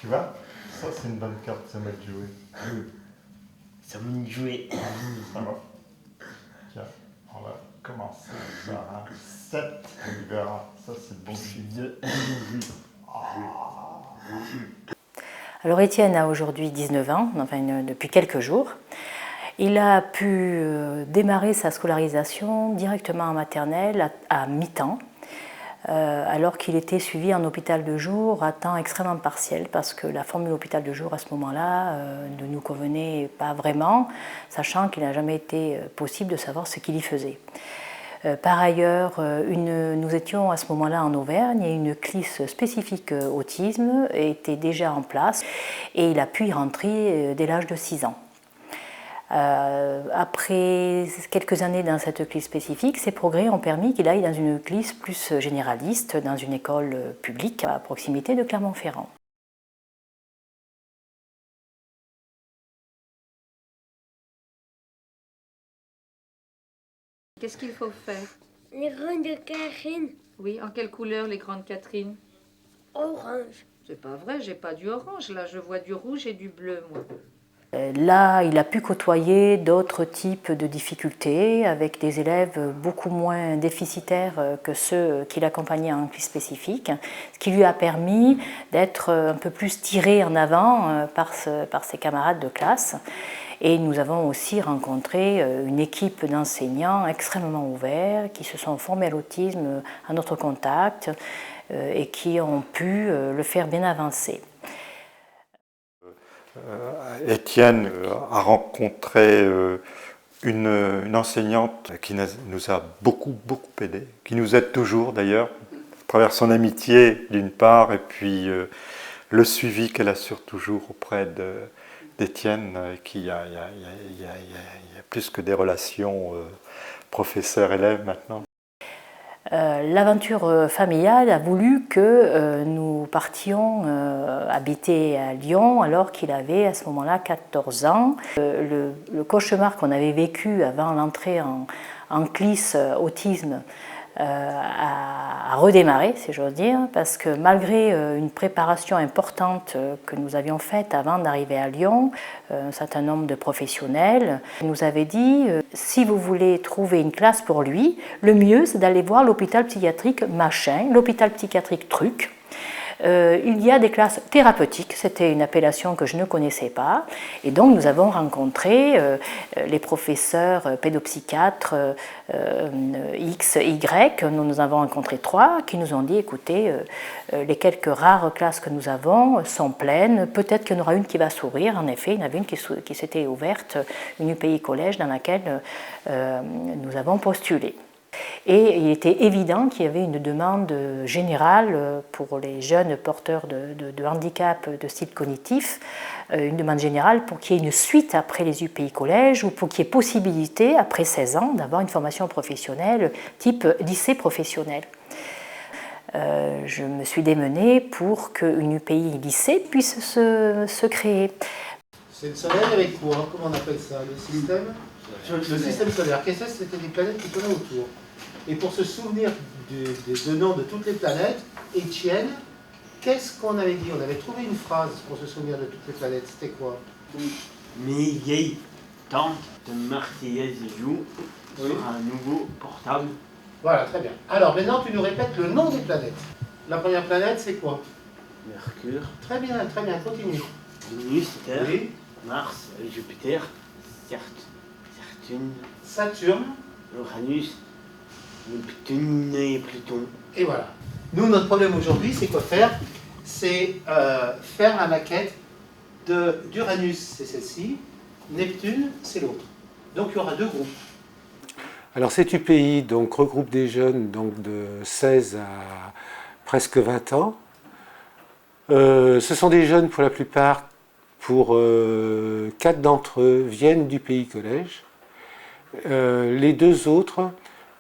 Tu vois, ça c'est une bonne carte, ça m'a joué. Ça m'a joué. Ça va. Tiens, on va commencer par un 7. On verra. Ça c'est le bon chiffre. Alors Étienne a aujourd'hui 19 ans, enfin depuis quelques jours. Il a pu démarrer sa scolarisation directement en maternelle à mi-temps, alors qu'il était suivi en hôpital de jour à temps extrêmement partiel, parce que la formule hôpital de jour à ce moment-là ne nous convenait pas vraiment, sachant qu'il n'a jamais été possible de savoir ce qu'il y faisait. Par ailleurs, nous étions à ce moment-là en Auvergne et une CLIS spécifique autisme était déjà en place et il a pu y rentrer dès l'âge de 6 ans. Après quelques années dans cette CLIS spécifique, ces progrès ont permis qu'il aille dans une CLIS plus généraliste, dans une école publique à proximité de Clermont-Ferrand. Qu'est-ce qu'il faut faire? Les grandes Catherine. Oui, en quelle couleur les grandes Catherine? Orange. C'est pas vrai, j'ai pas du orange, là je vois du rouge et du bleu, moi. Là, il a pu côtoyer d'autres types de difficultés avec des élèves beaucoup moins déficitaires que ceux qu'il accompagnait en classe spécifique, ce qui lui a permis d'être un peu plus tiré en avant par ses camarades de classe. Et nous avons aussi rencontré une équipe d'enseignants extrêmement ouverts qui se sont formés à l'autisme à notre contact et qui ont pu le faire bien avancer. Étienne a rencontré une enseignante qui nous a beaucoup aidé, qui nous aide toujours d'ailleurs, à travers son amitié d'une part, et puis le suivi qu'elle assure toujours auprès d'Étienne, qui a plus que des relations professeur-élève maintenant. L'aventure familiale a voulu que nous partions habiter à Lyon alors qu'il avait à ce moment-là 14 ans. Le cauchemar qu'on avait vécu avant l'entrée en CLIS autisme a redémarré, si j'ose dire, parce que malgré une préparation importante que nous avions faite avant d'arriver à Lyon, un certain nombre de professionnels nous avaient dit si vous voulez trouver une classe pour lui, le mieux c'est d'aller voir l'hôpital psychiatrique machin, l'hôpital psychiatrique truc. Il y a des classes thérapeutiques, c'était une appellation que je ne connaissais pas, et donc nous avons rencontré les professeurs pédopsychiatres X, Y, nous avons rencontré 3 qui nous ont dit écoutez, les quelques rares classes que nous avons sont pleines, peut-être qu'il y en aura une qui va s'ouvrir. En effet, il y en avait une qui s'était ouverte, une UPI collège dans laquelle nous avons postulé. Et il était évident qu'il y avait une demande générale pour les jeunes porteurs de handicap de style cognitif, une demande générale pour qu'il y ait une suite après les UPI collèges ou pour qu'il y ait possibilité, après 16 ans, d'avoir une formation professionnelle type lycée professionnel. Je me suis démenée pour qu'une UPI lycée puisse se créer. C'est le soleil avec quoi? Comment on appelle ça? Le système solaire. Qu'est-ce que c'était des planètes qui tournaient autour? Et pour se souvenir des noms de toutes les planètes, Étienne, qu'est-ce qu'on avait dit? On avait trouvé une phrase pour se souvenir de toutes les planètes. C'était quoi? Mes vieilles tantes de Marseillaise jouent sur un nouveau portable. Voilà, très bien. Alors maintenant, tu nous répètes le nom des planètes. La première planète, c'est quoi? Mercure, Très bien, continue. Vénus, Terre, Oui. Mars, Jupiter, Saturne, Saturne. Uranus, Neptune et Pluton. Et voilà. Nous, notre problème aujourd'hui, c'est quoi faire? C'est faire la maquette d'Uranus, c'est celle-ci. Neptune, c'est l'autre. Donc il y aura 2 groupes. Alors cette UPI donc, regroupe des jeunes donc, de 16 à presque 20 ans. Ce sont des jeunes pour la plupart, pour 4 d'entre eux viennent du pays collège. Les 2 autres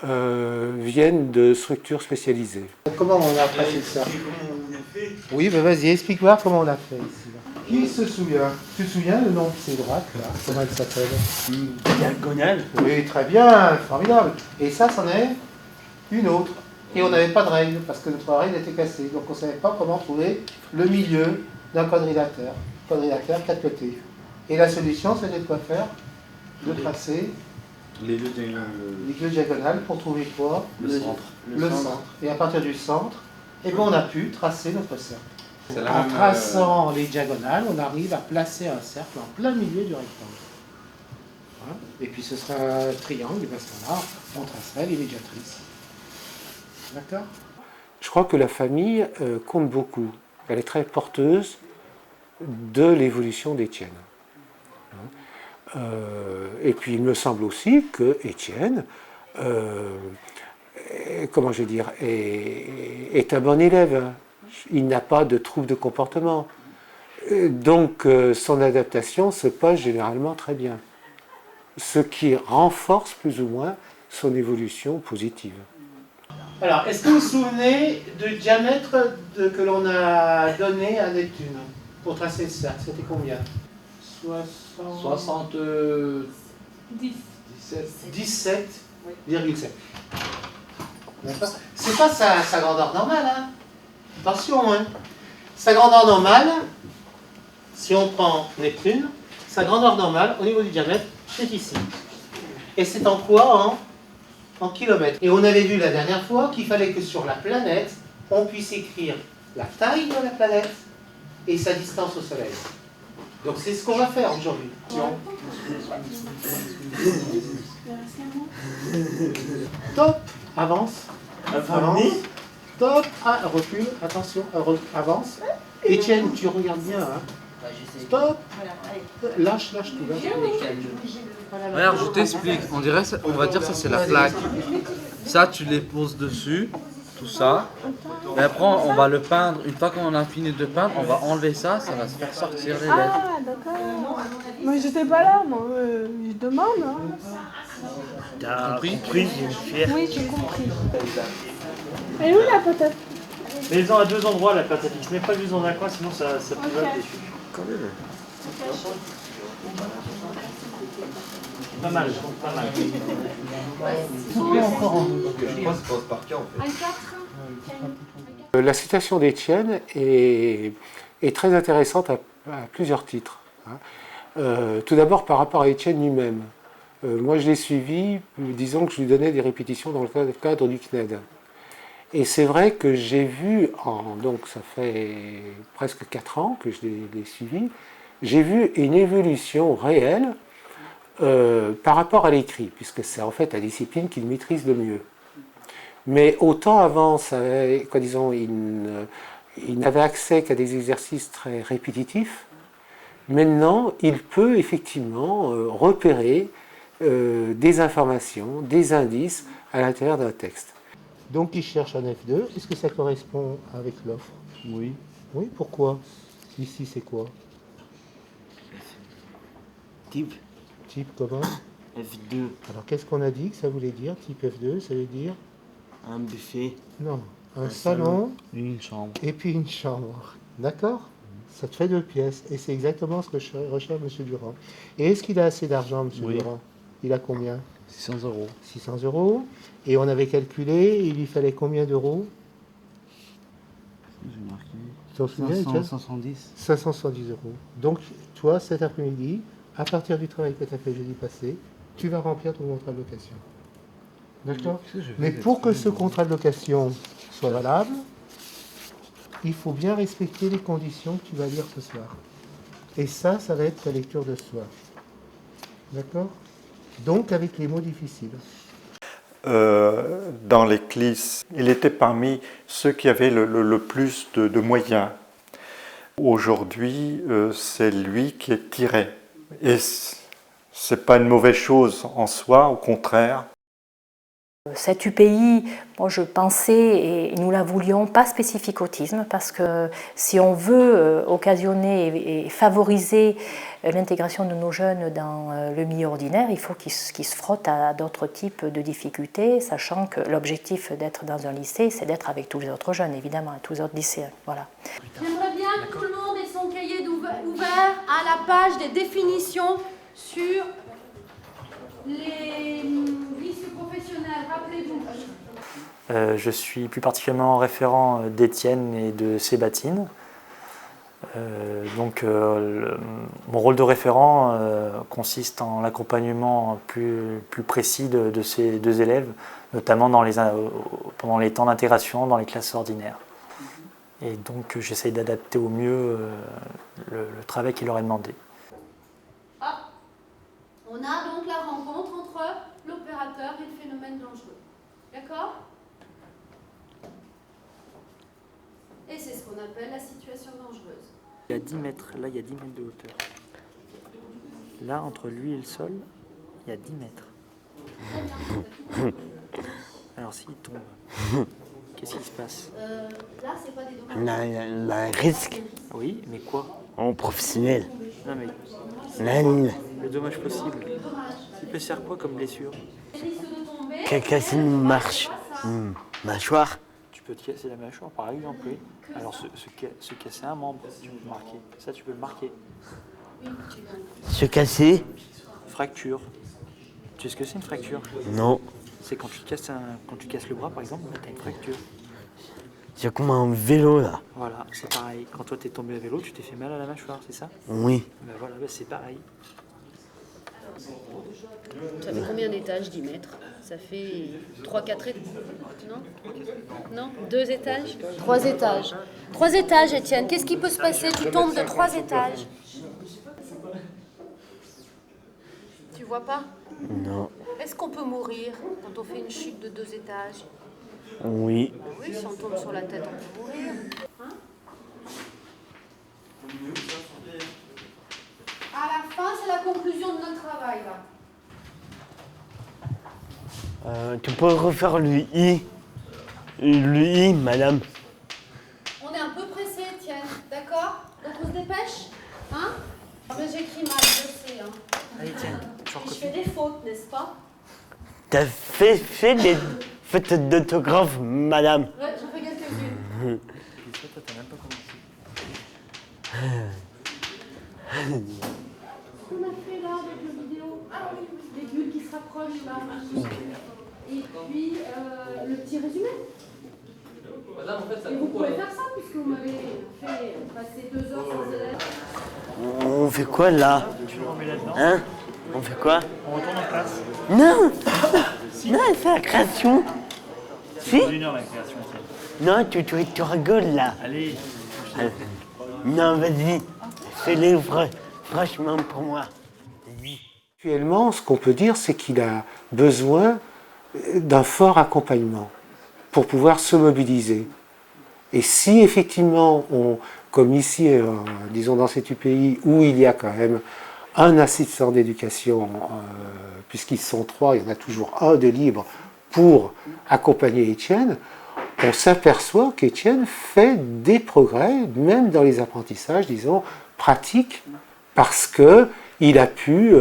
viennent de structures spécialisées. Comment on a passé ça? Oui, ben vas-y, explique-moi comment on l'a fait ici. Qui se souvient? Tu te souviens le nom de ces droites là? Comment elle s'appelle? Diagonale. Oui, très bien, formidable. Et ça, c'en est une autre. Et on n'avait pas de règle, parce que notre règle était cassée. Donc on ne savait pas comment trouver le milieu. d'un quadrilatère. Quadrilatère, 4 côtés. Et la solution, c'était de quoi faire? De tracer Les deux les diagonales pour trouver quoi? le centre. Le centre. Et à partir du centre, eh ben, on a pu tracer notre cercle. C'est En traçant les diagonales, on arrive à placer un cercle en plein milieu du rectangle. Hein? Et puis ce sera un triangle, et bien à ce moment-là, on tracerait les médiatrices. D'accord? Je crois que la famille compte beaucoup. Elle est très porteuse de l'évolution d'Étienne. Et puis il me semble aussi que Étienne, comment je vais dire, est un bon élève. Il n'a pas de troubles de comportement. Donc son adaptation se passe généralement très bien. Ce qui renforce plus ou moins son évolution positive. Alors, est-ce que vous vous souvenez du diamètre que l'on a donné à Neptune pour tracer le cercle? C'était combien? 17,7. D'accord? C'est pas sa grandeur normale, hein? Attention, hein? Sa grandeur normale, si on prend Neptune, sa grandeur normale au niveau du diamètre, c'est ici. Et c'est en quoi? En kilomètres. Et on avait vu la dernière fois qu'il fallait que sur la planète, on puisse écrire la taille de la planète et sa distance au Soleil. Donc c'est ce qu'on va faire aujourd'hui. Top. Avance. Avance. Top. Ah, recule. Attention. Avance. Étienne, tu regardes bien. Hein. Stop. Lâche tout. Lâche. Regarde, je t'explique. On dirait, on va dire ça c'est la plaque. Ça, tu les poses dessus, tout ça. Et après, on va le peindre. Une fois qu'on a fini de peindre, on va enlever ça. Ça va se faire sortir les lettres. Ah, d'accord. Mais j'étais pas là, moi. Je demande. Hein. T'as compris? Oui, j'ai compris. Et où la patate? Mets-en à deux endroits la patate. Je mets pas juste dans un coin, sinon ça peut va dessus. Pas mal, pas mal. La citation d'Étienne est très intéressante à plusieurs titres. Tout d'abord par rapport à Étienne lui-même. Moi je l'ai suivi, disons que je lui donnais des répétitions dans le cadre du CNED. Et c'est vrai que j'ai vu, donc ça fait presque 4 ans que je l'ai suivi, j'ai vu une évolution réelle par rapport à l'écrit, puisque c'est en fait la discipline qu'il maîtrise le mieux. Mais autant avant, il n'avait accès qu'à des exercices très répétitifs, maintenant il peut effectivement repérer des informations, des indices à l'intérieur d'un texte. Donc il cherche un F2. Est-ce que ça correspond avec l'offre? Oui. Oui, pourquoi? Ici c'est quoi? Type Type comment? F2. Alors qu'est-ce qu'on a dit que ça voulait dire? Type F2, ça veut dire? Un buffet. Non, un salon Une chambre. et puis une chambre. D'accord? Ça te fait 2 pièces. Et c'est exactement ce que recherche M. Durand. Et est-ce qu'il a assez d'argent, M. Oui. Durand? Il a combien? 600 €. 600 €. Et on avait calculé, il lui fallait combien d'euros? J'ai marqué. Tu t'en souviens, Étienne? 570. 570 €. Donc, toi, cet après-midi, à partir du travail que tu as fait jeudi passé, tu vas remplir ton contrat de location. D'accord? Mais pour que ce contrat de location soit valable, il faut bien respecter les conditions que tu vas lire ce soir. Et ça va être ta lecture de ce soir. D'accord? Donc avec les mots difficiles. Dans l'église, il était parmi ceux qui avaient le plus de moyens. Aujourd'hui, c'est lui qui est tiré. Et ce n'est pas une mauvaise chose en soi, au contraire. Cet UPI, moi je pensais, et nous la voulions, pas spécifique autisme, parce que si on veut occasionner et favoriser l'intégration de nos jeunes dans le milieu ordinaire, il faut qu'ils se frottent à d'autres types de difficultés, sachant que l'objectif d'être dans un lycée, c'est d'être avec tous les autres jeunes, évidemment, tous les autres lycéens. Voilà. J'aimerais bien que tout le monde ait son cahier ouvert à la page des définitions sur les lycées professionnels, rappelez-vous. Je suis plus particulièrement référent d'Étienne et de Sébatine. Mon rôle de référent consiste en l'accompagnement plus précis de ces deux élèves, notamment pendant les temps d'intégration dans les classes ordinaires. Et donc j'essaye d'adapter au mieux le travail qui leur est demandé. Ah, on a donc la rencontre entre l'opérateur et le phénomène dangereux. D'accord? Et c'est ce qu'on appelle la situation dangereuse. Il y a 10 mètres, là il y a 10 mètres de hauteur. Là, entre lui et le sol, il y a 10 mètres. Alors s'il tombe, qu'est-ce qui se passe? Là, c'est pas des dommages. Un risque Oui, mais quoi? en professionnel. Non mais, L'année. le dommage possible. Il peut se faire quoi comme blessure? Quelqu'un qui marche. Mâchoire. Tu peux te casser la mâchoire par exemple, oui. Alors se casser un membre, tu peux le marquer. Ça tu peux le marquer. Se casser. Fracture. Tu sais ce que c'est une fracture? Non. C'est quand tu casses le bras par exemple, tu as une fracture. C'est comme un vélo là. Voilà, c'est pareil. Quand toi t'es tombé à vélo, tu t'es fait mal à la mâchoire, c'est ça? Oui. Ben voilà, c'est pareil. Ça fait combien d'étages, 10 mètres? Ça fait 3-4 étages. Non? Non? 2 étages? 3 étages. 3 étages, Étienne. Qu'est-ce qui peut se passer? Tu tombes de 3 étages. Tu vois pas? Non. Est-ce qu'on peut mourir quand on fait une chute de 2 étages? Oui. Oui, si on tombe sur la tête, on peut mourir. Hein? À la fin, c'est la conclusion de notre travail, là. Tu peux refaire le I. Le I, madame. On est un peu pressé, Étienne, d'accord? Donc on se dépêche? Hein? Mais j'écris mal, je sais, hein. Allez, tiens, Je fais des fautes, n'est-ce pas? T'as fait des fautes d'autographe, madame. Ouais, j'en fais quelques-unes. Et ça, toi, t'as même pas commencé. Qu'est-ce qu'on a fait là avec le vidéo? Ah oui, les bulles qui se rapprochent là. Et puis le petit résumé. Et vous pouvez faire ça puisque vous m'avez fait passer 2 heures sans élèves. On fait quoi là? Tu le remets là-dedans. Hein? On fait quoi? On retourne en classe. Non. Non, c'est la création. Si? C'est 1 heure la création. Non, tu rigoles là. Allez. Non, vas-y. Fais-le franchement pour moi. Actuellement, ce qu'on peut dire, c'est qu'il a besoin d'un fort accompagnement pour pouvoir se mobiliser. Et si effectivement, comme ici, disons dans cet UPI, où il y a quand même un assistant d'éducation, puisqu'ils sont 3, il y en a toujours un de libre pour accompagner Étienne, on s'aperçoit qu'Étienne fait des progrès, même dans les apprentissages, disons, pratiques, parce qu'il a pu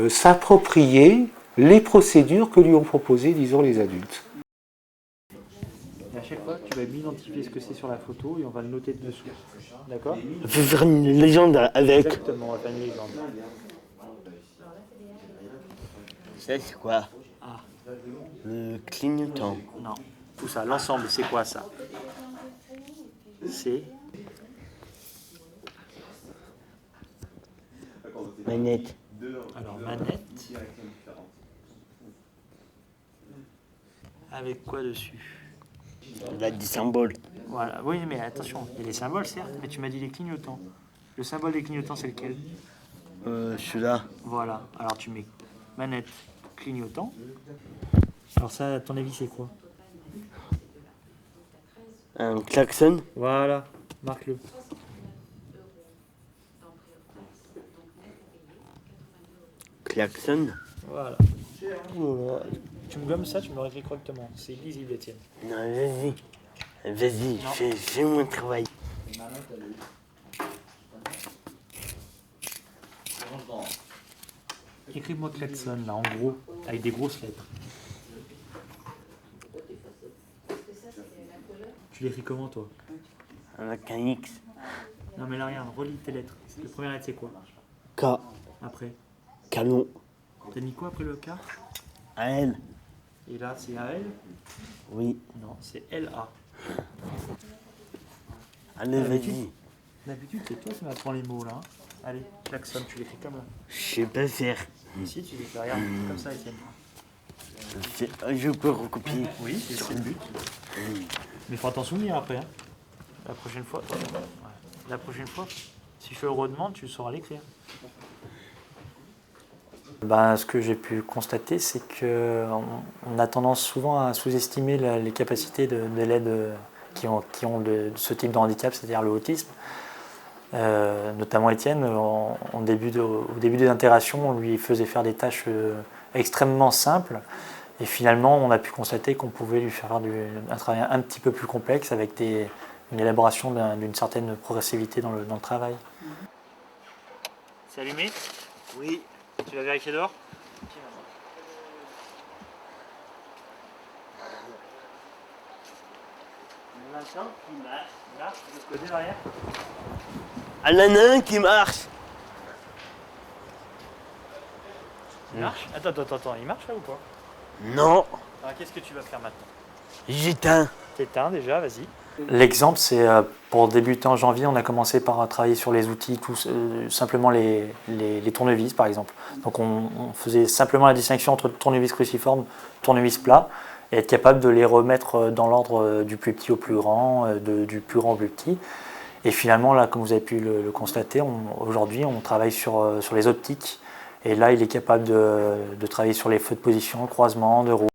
s'approprier les procédures que lui ont proposées, disons, les adultes. Et à chaque fois, tu vas bien identifier ce que c'est sur la photo et on va le noter dessous. D'accord? On peut faire une légende avec. Exactement, on va faire une légende. Ça, c'est quoi? Ah. Le clignotant. Non. Tout ça, l'ensemble, c'est quoi ça? C'est manette. Alors manette. Avec quoi dessus? Il a des symboles. Voilà. Oui, mais attention, il y a les symboles certes, mais tu m'as dit les clignotants. Le symbole des clignotants, c'est lequel? Celui-là. Voilà. Alors tu mets manette, clignotant. Alors ça, à ton avis, c'est quoi? Un klaxon. Voilà. Marque-le. Klaxon. Voilà. Tu me gommes ça, tu me l'aurais écrit correctement. C'est illisible, Étienne. Non, vas-y. Vas-y, fais mon travail. Écris-moi klaxon, là, en gros, avec des grosses lettres. Tu l'écris comment, toi? Avec un X. Non, mais là, regarde, relis tes lettres. La première lettre, c'est quoi? K. Après? Canon. T'as mis quoi après le K? AL. Et là, c'est AL? Oui. Non, c'est LA. Allez, vas-y. D'habitude, c'est toi qui m'apprends les mots là. Allez, klaxon, tu l'écris comme là. Je sais pas faire. Si, tu l'écris, regarde, comme ça, Étienne. Je peux recopier. Oui, c'est le but. Mais il faut t'en souvenir après. Hein. La prochaine fois, la prochaine fois, si je te le redemande, tu sauras l'écrire. Ben, ce que j'ai pu constater, c'est qu'on a tendance souvent à sous-estimer les capacités d'élèves qui ont ce type de handicap, c'est-à-dire le autisme. Notamment Étienne, au début des interactions, on lui faisait faire des tâches extrêmement simples. Et finalement, on a pu constater qu'on pouvait lui faire un travail un petit peu plus complexe avec une élaboration d'une certaine progressivité dans le travail. C'est allumé? Oui. Tu vas vérifier dehors? Là, de ce côté derrière. Ah, il y en a un qui marche. Il marche? Attends, il marche là ou pas? Non. Alors qu'est-ce que tu vas faire maintenant? J'éteins. T'éteins déjà, vas-y. L'exemple, c'est pour débuter en janvier, on a commencé par travailler sur les outils, simplement les tournevis par exemple. Donc on faisait simplement la distinction entre tournevis cruciforme, tournevis plat, et être capable de les remettre dans l'ordre du plus petit au plus grand, du plus grand au plus petit. Et finalement, là, comme vous avez pu le constater, aujourd'hui on travaille sur les optiques. Et là, il est capable de travailler sur les feux de position, croisement, de roue.